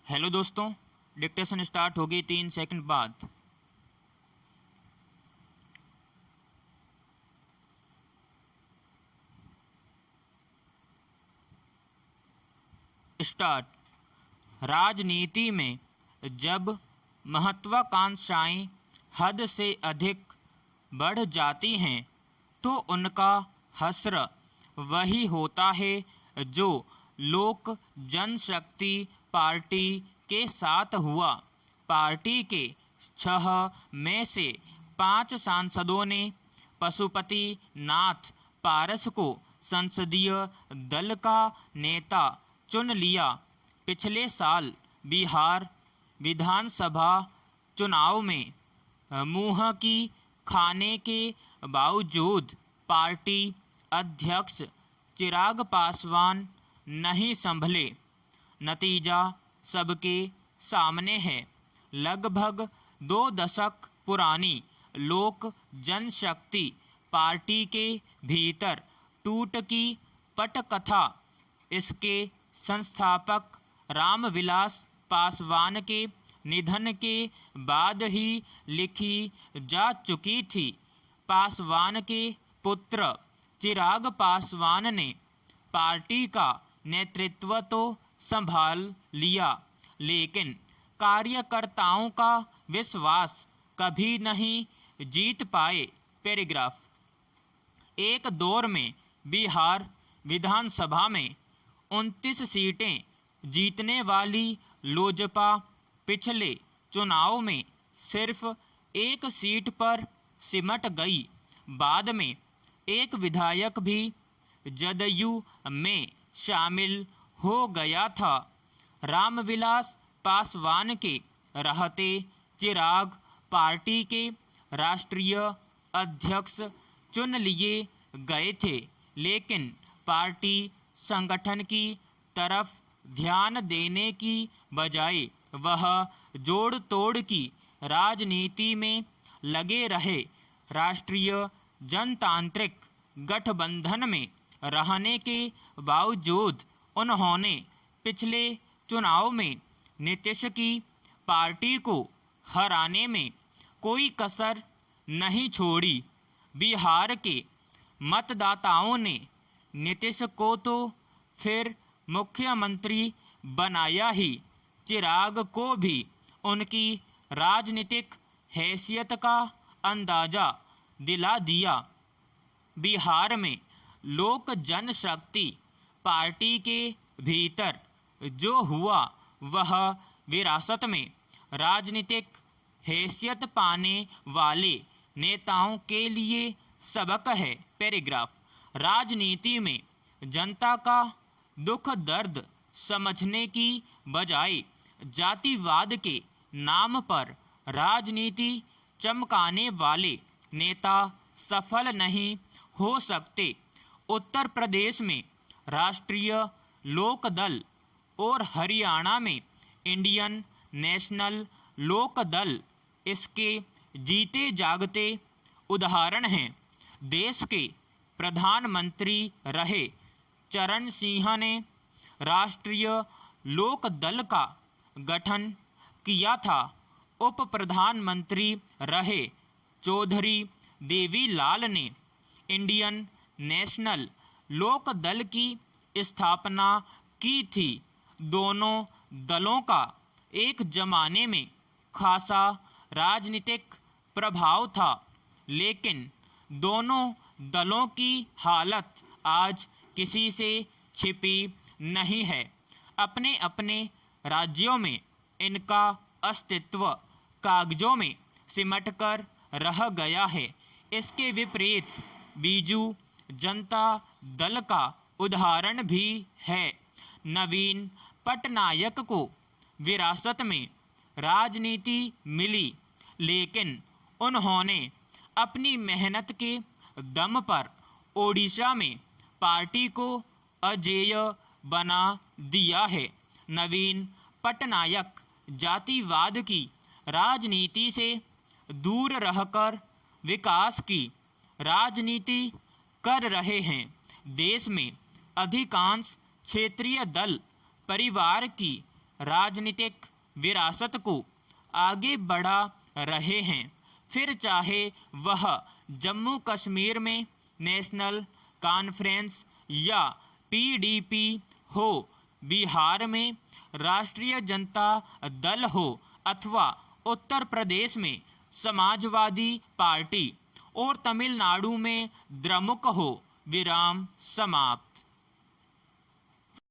Hello दोस्तों, dictation start होगी 3 second बाद। स्टार्ट। राजनीति में जब महत्वाकांक्षाएं हद से अधिक बढ़ जाती हैं तो उनका हश्र वही होता है जो लोक जनशक्ति पार्टी के साथ हुआ। पार्टी के 6 में से 5 सांसदों ने पशुपति नाथ पारस को संसदीय दल का नेता चुन लिया। पिछले साल बिहार विधानसभा चुनाव में मुंह की खाने के बावजूद पार्टी अध्यक्ष चिराग पासवान नहीं संभले। नतीजा सबके सामने है। लगभग 2 दशक पुरानी लोक जनशक्ति पार्टी के भीतर टूट की पटकथा इसके संस्थापक रामविलास पासवान के निधन के बाद ही लिखी जा चुकी थी। पासवान के पुत्र चिराग पासवान ने पार्टी का नेतृत्व तो संभाल लिया, लेकिन कार्यकर्ताओं का विश्वास कभी नहीं जीत पाए। पैराग्राफ। एक दौर में बिहार विधानसभा में 29 सीटें जीतने वाली लोजपा पिछले चुनाव में सिर्फ 1 सीट पर सिमट गई। बाद में एक विधायक भी जदयू में शामिल हो गया था। रामविलास पासवान के रहते चिराग पार्टी के राष्ट्रीय अध्यक्ष चुन लिए गए थे, लेकिन पार्टी संगठन की तरफ ध्यान देने की बजाय वह जोड़ तोड़ की राजनीति में लगे रहे। राष्ट्रीय जनतांत्रिक गठबंधन में रहने के बावजूद उन्होंने पिछले चुनाव में नीतीश की पार्टी को हराने में कोई कसर नहीं छोड़ी। बिहार के मतदाताओं ने नीतीश को तो फिर मुख्यमंत्री बनाया ही, चिराग को भी उनकी राजनीतिक हैसियत का अंदाजा दिला दिया। बिहार में लोक जनशक्ति पार्टी के भीतर जो हुआ वह विरासत में राजनीतिक हैसियत पाने वाले नेताओं के लिए सबक है। पैराग्राफ। राजनीति में जनता का दुख दर्द समझने की बजाय जातिवाद के नाम पर राजनीति चमकाने वाले नेता सफल नहीं हो सकते। उत्तर प्रदेश में राष्ट्रीय लोक दल और हरियाणा में इंडियन नेशनल लोक दल इसके जीते जागते उदाहरण हैं। देश के प्रधानमंत्री रहे चरण सिंह ने राष्ट्रीय लोक दल का गठन किया था। उप प्रधानमंत्री रहे चौधरी देवीलाल ने इंडियन नेशनल लोक दल की स्थापना की थी। दोनों दलों का एक जमाने में खासा राजनीतिक प्रभाव था, लेकिन दोनों दलों की हालत आज किसी से छिपी नहीं है। अपने अपने राज्यों में इनका अस्तित्व कागजों में सिमटकर रह गया है। इसके विपरीत बीजू जनता दल का उदाहरण भी है। नवीन पटनायक को विरासत में राजनीति मिली, लेकिन उन्होंने अपनी मेहनत के दम पर ओडिशा में पार्टी को अजेय बना दिया है। नवीन पटनायक जातिवाद की राजनीति से दूर रहकर विकास की राजनीति कर रहे हैं। देश में अधिकांश क्षेत्रीय दल परिवार की राजनीतिक विरासत को आगे बढ़ा रहे हैं, फिर चाहे वह जम्मू कश्मीर में नेशनल कॉन्फ्रेंस या पीडीपी हो, बिहार में राष्ट्रीय जनता दल हो अथवा उत्तर प्रदेश में समाजवादी पार्टी और तमिलनाडु में द्रमुक हो। विराम समाप्त।